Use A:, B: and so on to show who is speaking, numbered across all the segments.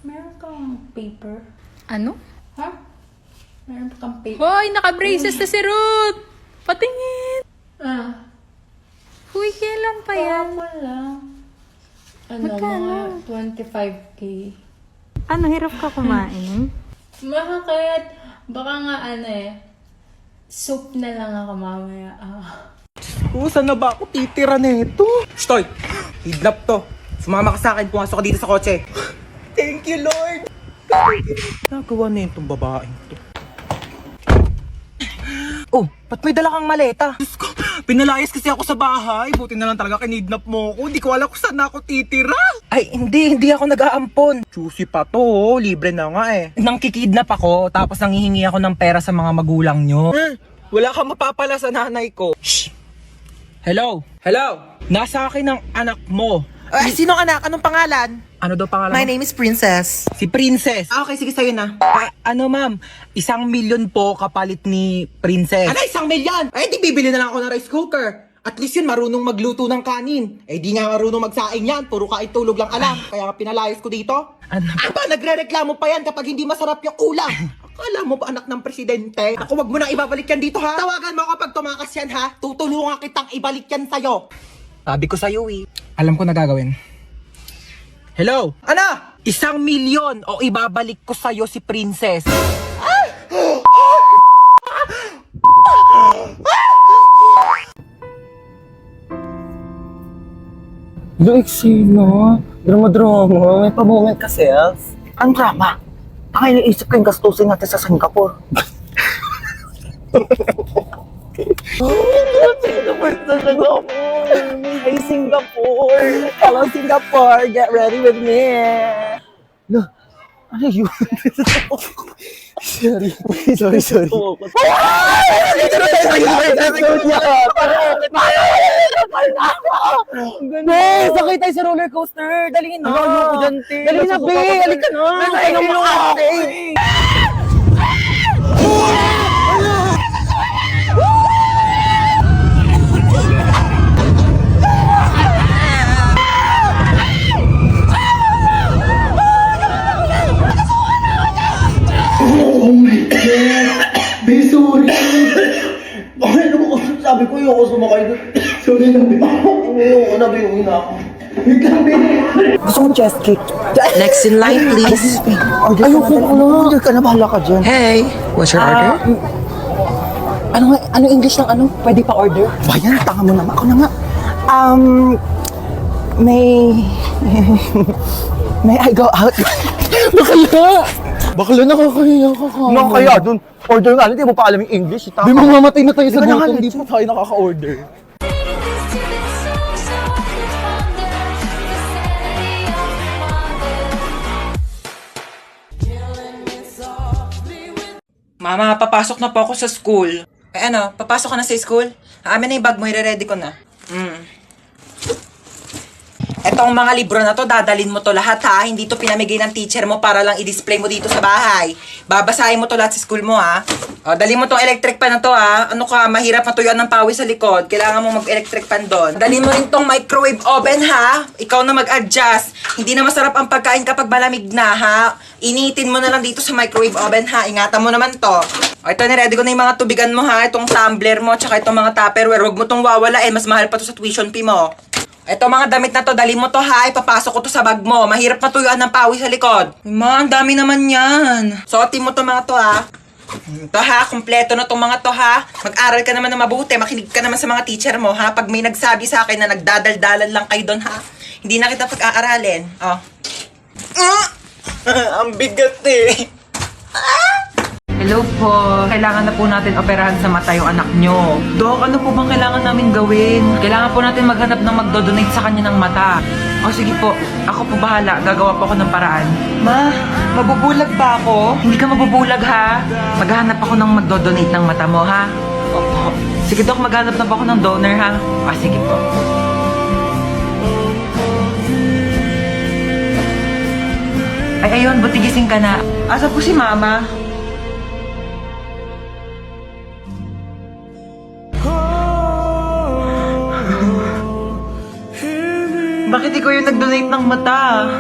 A: Meron kang paper?
B: Ano?
A: Ha? Meron kang paper?
B: Hoy, naka-braces na si Ruth! Patingin!
A: Ah.
B: Huy, kailan pa yan?
A: Wala. Ano,
B: Magkano?
A: mga 25K.
B: Ano, hirap ka kumain?
A: Bakit? Baka nga soup na lang ako mamaya.
C: Saan na ba ako titira nito? Stoy! Hidnap to. Sumama ka sa akin, pumasok ka dito sa kotse. Thank you, Lord! Nagawa na itong babaeng to. Oh, ba't may dala kang maleta? Diyos ko, pinalayas kasi ako sa bahay. Buti na lang talaga kinidnap mo ako. Hindi ko alam kung saan ako titira. Ay, hindi ako nag-aampon. Juicy pa to, libre na nga eh. Nang kikidnap ako, tapos nanghihingi ako ng pera sa mga magulang nyo. Wala kang mapapala sa nanay ko. Shh! Hello? Hello? Nasa akin ang anak mo.
D: Sino anak? Anong pangalan?
C: Ano daw pangalan
D: My
C: mo?
D: name is Princess.
C: Si Princess.
D: Okay, sige sa'yo na.
C: Ano ma'am, 1,000,000 po kapalit ni Princess. Ano, 1,000,000? Ay, di bibili na lang ako ng rice cooker. At least yun, marunong magluto ng kanin. Eh, di nga marunong magsaing yan. Puro kain tulog lang alam. Kaya nga pinalayas ko dito. Ano? Aba, nagre-reklamo pa yan kapag hindi masarap yung ulam. Akala mo ba anak ng presidente? Ako, wag mo nang ibabalik yan dito, ha? Tawagan mo kapag tumakas yan, ha? Tutulungan kitang ibalik yan sa'yo. Sabi ko sa'yo, eh. Alam ko na gagawin. Hello? Ano? 1,000,000 o ibabalik ko sa'yo si Princess.
E: Eksena, drama-drama, may pa-moment ka, self. Ang drama? Baka iniisip ko yung gastusin natin sa Singapore. Singapore sa Singapore! Hey, Singapore! Hello, Singapore! Get ready with me! No, ano yun? Sorry. Be, sakay tayo sa roller coaster. Dali na. Ayoko dyan, te. Dali na, be. Halika na. Ay, naman
F: Bakit naman ko sabi ko yung ako sumakay doon? Sorry na, babe. Ayoko na, babe. Uwi na ako. Wait lang, babe.
E: Gusto ko chest cake.
D: Next in line, please.
E: Ayoko na. Order ka na, bahala ka dyan.
D: Hey, what's your order?
E: Ano English ng ano? Pwede pa order? Bayan, tanga mo naman. Ako na nga. May I go out? Bakla nakakahiya ka ka.
F: Nakakaya doon. Order nga, hindi mo pa alam yung English.
E: Di mo mamatay na tayo sa
F: Di ba
E: gutom.
F: nakalito?
E: Di pa tayo nakaka-order.
C: Mama, papasok na po ako sa school. Eh ano, papasok ka na sa school? Amin na yung bag mo, i-ready ko na. Etong mga libro na to, dadalin mo to lahat ha. Hindi to pinamigay ng teacher mo para lang i-display mo dito sa bahay. Babasahin mo to lahat sa school mo ha. O, dali mo tong electric pan na to ha. Ano ka, mahirap matuyuan ng pawis sa likod. Kailangan mo mag-electric pan doon. Dali mo rin tong microwave oven ha. Ikaw na mag-adjust. Hindi na masarap ang pagkain kapag malamig na ha. Initin mo na lang dito sa microwave oven ha. Ingatan mo naman to. O, ito, niready ko na yung mga tubigan mo ha. Itong tumbler mo, tsaka itong mga tupperware. Huwag mo tong wawalain. Mas mahal pa to sa tuition fee mo. Ito mga damit na to, dali mo to ha, ipapasok ko to sa bag mo. Mahirap matuyuan ng pawis sa likod. Ma, ang dami naman yan. Suotin mo to mga to ha. Ito ha, kumpleto na tong mga to ha. Mag-aral ka naman na mabuti, makinig ka naman sa mga teacher mo ha. Pag may nagsabi sa akin na nagdadaldalan lang kayo doon ha, hindi na kita pag-aaralin. Oh. Ang bigat eh. Hello po. Kailangan na po natin operahan sa mata yung anak nyo. Dok, ano po bang kailangan namin gawin? Kailangan po natin maghanap ng magdodonate sa kanya ng mata. O sige po, ako po bahala. Gagawa po ako ng paraan. Ma, mabubulag ba ako? Hindi ka mabubulag ha. Maghahanap ako ng magdodonate ng mata mo ha. Opo. Sige Dok, maghanap na po ako ng donor ha. O sige po. Ay ayun, buti gising ka na. Asa po si Mama? Bakit ikaw yung nag-donate ng mata?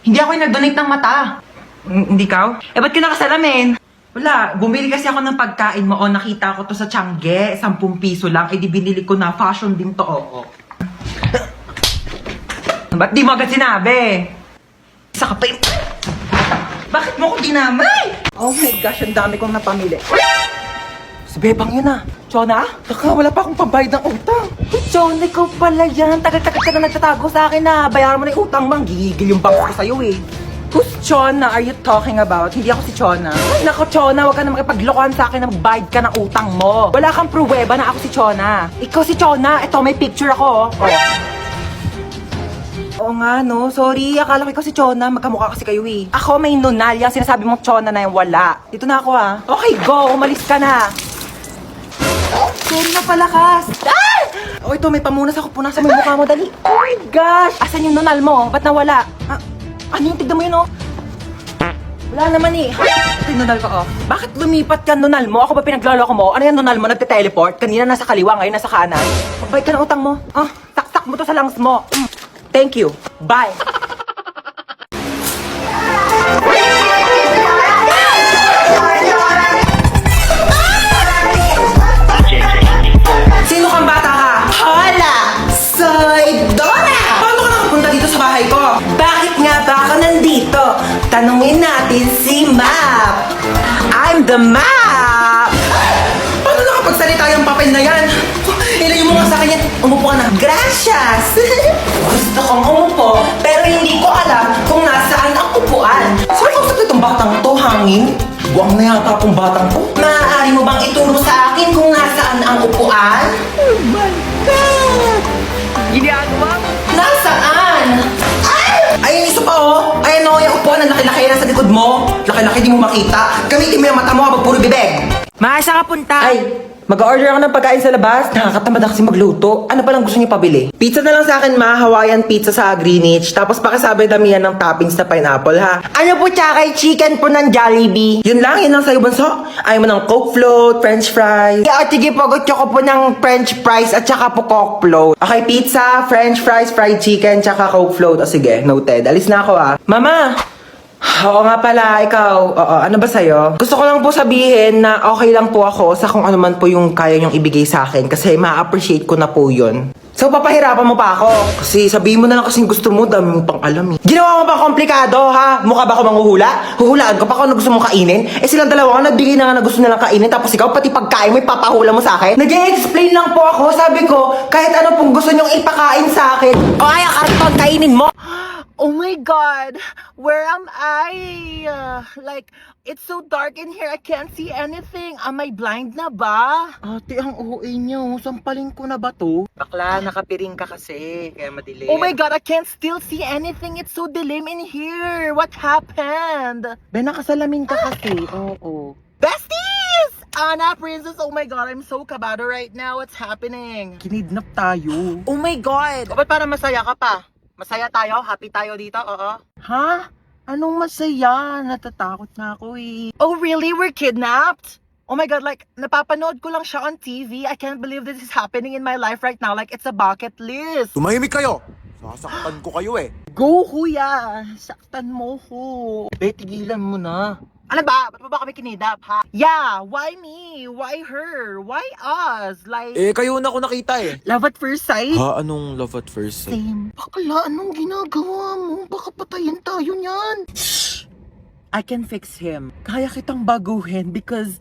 C: Hindi ako yung nag-donate ng mata. Hindi ka? Eh, ba't ka nakasalamin? Wala, bumili kasi ako ng pagkain mo. O, nakita ko to sa Tiangge. 10 piso lang. Eh, di binili ko na. Fashion din to. Oo. Ba't di mo agad sinabi? Isa ka pa yung... Bakit mo ko dinamay? Oh my gosh, ang dami kong napamili. Si Bebang yun ah. Chona? Taka, wala pa akong pambayad ng utang. Hey, Chona, ikaw pala yan. Tagal-tagal ka na nagtatago sa akin na bayaran mo na yung utang mo. Gigil yung bangko ko sa'yo eh. Who's Chona are you talking about? Hindi ako si Chona. Ay, nako Chona, huwag ka na makipaglokohan sa akin na magbayad ka ng utang mo. Wala kang pruweba na ako si Chona. Ikaw si Chona. Ito, may picture ako. Oh. Oo nga, no. Sorry, akala ko ikaw si Chona. Magkamukha kasi kayo eh. Ako may nunal. Yung sinasabi mong Chona na yung wala. Dito na ako ah. Okay, go. Umalis ka na. Sorry na pala, Kas. Ah! Oh, ito, may pamunas ako. Punasan mo yung mukha mo, dali. Oh my gosh! Asan yung nunal mo? Ba't nawala? Ah, ano yung tignan mo yun, oh? Wala naman eh. Ito yung nunal ko, oh. Bakit lumipat ka nunal mo? Ako ba pinagloloko mo? Ano yung nunal mo? Nagte-teleport? Kanina nasa kaliwa, ngayon nasa kanan. Magbayad ka ng utang mo. Ah, taktak mo to sa lungs mo. Thank you. Bye. Sino kang bata ka? Hola! Soy Dora! Paano ka nakapunta dito sa bahay ko? Bakit nga ba ako nandito? Tanungin natin si Map! I'm the Map! Paano nakapagsalita yung papel na yan? Ilayo mo nga sa akin yan. Umupo ka na. Gracias! Gusto kong umupo, pero hindi ko alam kung nasaan ang upuan. Sorry kung sakit itong batang to, hangin. Buwang na yata akong batang to. Maaari mo bang ituro sa akin kung nasaan ang upuan? Oh my God! Ginagawa mo? Nasaan? Ay! Ayun, isa pa oh! Ayun o, yung upuan na laki-laki na sa likod mo. Laki-laki di mo makita. Gamitin mo yung mata mo habang puro bibig.
D: Maasa ka punta?
C: Ay, mag-order ako ng pagkain sa labas. Nakakatamad na kasi magluto. Ano pa lang gusto niyo pabili? Pizza na lang sa akin, ma. Hawaiian pizza sa Greenwich. Tapos pakisabi damihan ng toppings na pineapple, ha?
D: Ano po tsaka chicken po ng Jollibee?
C: Yun lang sa'yo, Bunso. Ayaw mo ng Coke float, French fries.
D: Yeah, sige po, gusto ko po ng french fries at saka po coke float.
C: Okay, pizza, French fries, fried chicken, tsaka Coke float. O sige, noted. Alis na ako, ha? Mama! Oo nga pala, ikaw. Oo, ano ba sa'yo? Gusto ko lang po sabihin na okay lang po ako sa kung ano man po yung kaya niyong ibigay sa akin kasi ma-appreciate ko na po yun. So, papahirapan mo pa ako. Kasi sabihin mo na lang kasing gusto mo, dami mo pang alam eh. Ginawa mo pa komplikado, ha? Mukha ba ako manghuhula? Huhulaan ko pa kung ano gusto mong kainin? Eh silang dalawa nga nagbigay na nga na gusto nilang kainin tapos ikaw pati pagkain mo ipapahula mo sa akin? Nag-i-explain lang po ako. Sabi ko, kahit ano pong gusto niyong ipakain sa akin. O ay, karton, kainin mo!
D: Oh my God! Where am I? Like, it's so dark in here. I can't see anything. Am I blind na ba?
C: Ate, ang OA niyo. Sampalin ko na ba to? Bakla, nakapiring ka kasi. Kaya madilim.
D: Oh my God, I can't still see anything. It's so dilim in here. What happened?
C: Ben, nakasalamin ka kasi. Oo.
D: Besties! Anna, Princess, oh my God, I'm so kabado right now. What's happening?
C: Kinidnap tayo.
D: Oh my God!
C: O, ba't para masaya ka pa? Masaya tayo? Happy tayo dito? Oo.
D: Ha? Anong masaya? Natatakot na ako eh. Oh really? We're kidnapped? Oh my God, like, napapanood ko lang siya on TV. I can't believe this is happening in my life right now. Like, it's a bucket list.
G: Tumahimik kayo! Sasaktan ko kayo eh.
D: Go, kuya! Saktan mo ko.
C: Be, tigilan mo na.
D: Ano ba? Ba't mo ba kami kinidap, ha? Yeah, why me? Why her? Why us? Like,
G: Eh, kayo na ako nakita eh.
D: love at first sight?
G: Ha? Anong love at first sight?
D: Same. Bakla, anong ginagawa mo? Baka patayin tayo niyan.
C: I can fix him. Kaya kitang baguhin because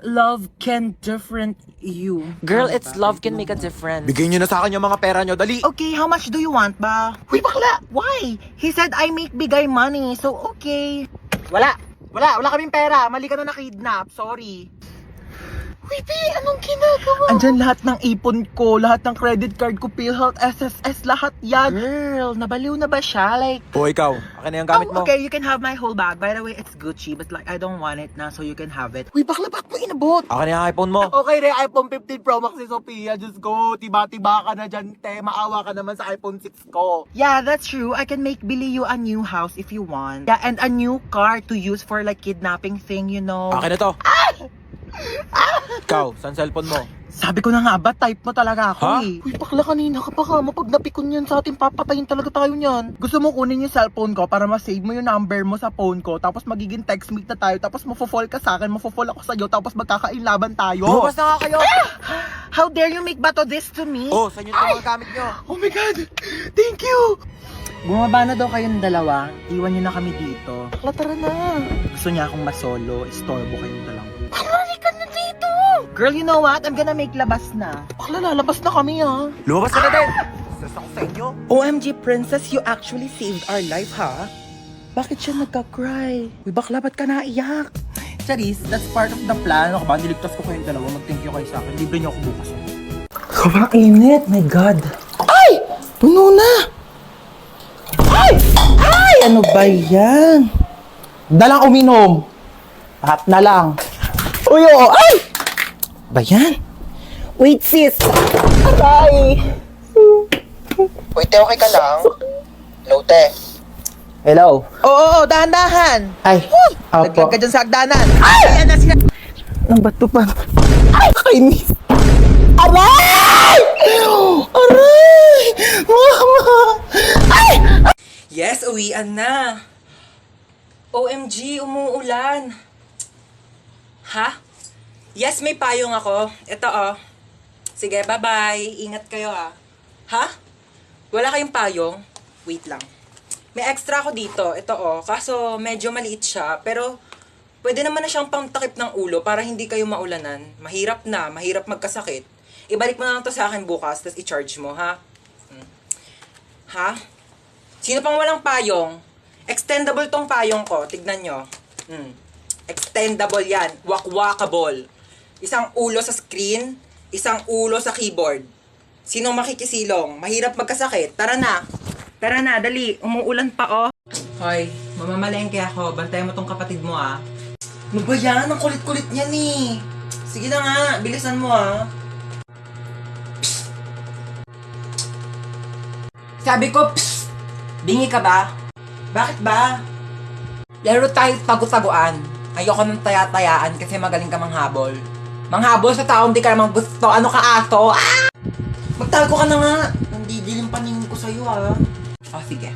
C: love can different you.
D: Girl, it's love can make a difference.
G: Bigay nyo na sa akin yung mga pera nyo, dali!
D: Okay, how much do you want ba? Uy, bakla! Why? He said I make bigay money, so okay.
C: Wala kaming pera. Mali ka na nakidnap. Sorry.
D: Uy, P, anong ginagawa?
C: Andyan lahat ng ipon ko, lahat ng credit card ko, PhilHealth, SSS, lahat yan.
D: Girl, nabaliw na ba siya? Like,
G: O ikaw, akin na yung gamit mo.
D: okay, you can have my whole bag. By the way, it's Gucci, but like, I don't want it na, so you can have it.
C: Uy, bakla, bakit mo inabot?
G: Akin na yung iPhone mo.
C: Okay na iPhone 15 Pro Max ni Sophia. Diyos ko, tiba-tiba ka na dyan, te. Maawa ka naman sa iPhone 6 ko.
D: Yeah, that's true. I can make Billy you a new house if you want. Yeah, and a new car to use for like kidnapping thing, you know.
G: Akin na to. Ikaw, saan cellphone mo?
D: Sabi ko na nga ba, type mo talaga ako
G: Ha?
D: eh. Uy, bakla kanina ka pa mo. Pag napikon yan sa atin, papatayin talaga tayo niyan. Gusto mo kunin yung cellphone ko para ma-save mo yung number mo sa phone ko. Tapos magiging text meet na tayo. Tapos mafo-fall ka sa akin, mafo-fall ako sa'yo. Tapos magkakainlaban tayo.
G: Lumabas na nga kayo!
D: How dare you make bato this to me?
G: Oh, saan yung mga gamit nyo?
D: Oh my God! Thank you! Bumaba na daw kayong dalawa. Iwan niyo na kami dito. Bakla, tara na. Gusto niya akong masolo. Istorbo kayong dalawa. Bakla, ka na dito! Girl, you know what? I'm gonna make labas na. Bakla, lalabas na kami ha.
G: Lumabas ka na din! Stress ako sa inyo.
D: OMG, princess, you actually saved our life, ha? Bakit siya nagka-cry? Uy, bakla, ba't ka naiyak? Charis, that's part of the plan. Ako ba, niligtas ko kayong dalawa. Mag-thank you kayo sa akin. Libre niyo ako bukas. Sobrang init, my God. Ay! Puno na! Ay! Ay! Ano ba yan? Dalang uminom. Lahat na lang. Uy, oo. Ay! Ba yan? Wait, sis. Aray!
E: Wait, okay ka lang? Lote.
D: Hello? Oo, dahan-dahan. Ay,
E: Opo.
D: ka dyan sa hagdanan. Ay! Ayan na sila. Ang bato pa. Ay, kainis. Aray! Aray! Mama! Ay!
C: Yes, uwian na. OMG, umuulan. Ha? Yes, may payong ako. Ito oh. Sige, bye-bye. Ingat kayo ah. Ha? Wala kayong payong? Wait lang. May extra ako dito. Ito oh. Kaso medyo maliit siya. Pero pwede naman na siyang pangtakip ng ulo para hindi kayo maulanan. Mahirap na. Mahirap magkasakit. Ibalik mo na lang to sa akin bukas. Tapos i-charge mo, ha? Ha? Sino pang walang payong? Extendable tong payong ko. Tignan nyo. Extendable yan. Wakwakable. Isang ulo sa screen, isang ulo sa keyboard. Sinong makikisilong? Mahirap magkasakit. Tara na. Tara na, dali. Umuulan pa, oh. Hoy, mamamalengke ako. Bantayan mo tong kapatid mo, ah. Ano ba yan? Ang kulit-kulit niyan, eh. Sige na nga. Bilisan mo, ah. Psst. Sabi ko, psst. Bingi ka ba? Bakit ba? Laro tayo tago-taguan. Ayoko ng taya-tayaan kasi magaling ka manghabol. Manghabol sa taong di ka namang gusto. Ano ka, aso? Ah! Magtago ka na nga. Nandidilim paningin ko sa'yo, ah. Oh, sige.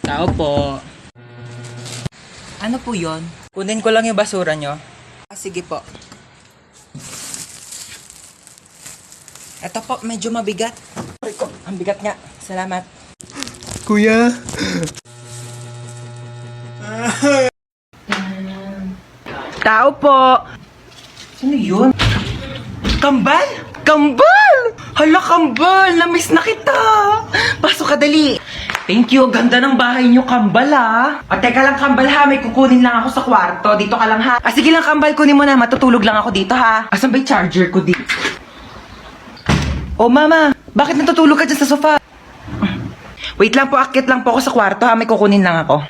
C: Tao po. Ano po yon? Kunin ko lang yung basura nyo. Ah, sige po. Ito po, medyo mabigat. Ang bigat nga. Salamat.
E: Kuya.
D: Tao po.
C: Sino yun?
D: Kambal? Kambal! Hala, kambal! Namiss na kita! Pasok ka, dali! Thank you, ganda ng bahay niyo, kambal ha!
C: O, teka lang, kambal ha. May kukunin lang ako sa kwarto. Dito ka lang ha. Ah, sige lang, kambal. Kunin mo na. Matutulog lang ako dito ha. Asan ba yung charger ko dito? Oh, mama. Bakit natutulog ka dyan sa sofa? Wait lang po. Akit lang po ako sa kwarto ha. May kukunin lang ako.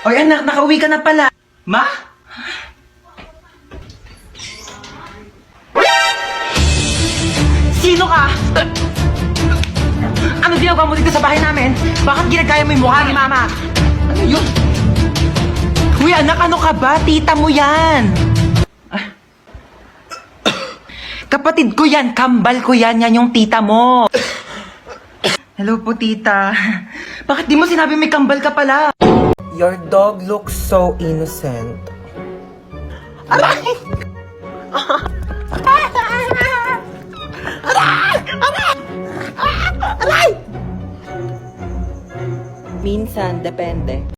C: Oy, anak. Nakauwi ka na pala. Ma? Sino ka? Ano ginagawa mo dito sa bahay namin? Bakit ginagaya mo yung mukha ni mama? Ano yun? Uy, anak, ano ka ba? Tita mo yan. Ah. Kapatid ko yan. Kambal ko yan. Yan yung tita mo. Hello po, tita. Bakit di mo sinabi may kambal ka pala?
E: Your dog looks so innocent.
D: Aray!
E: Minsan, depende.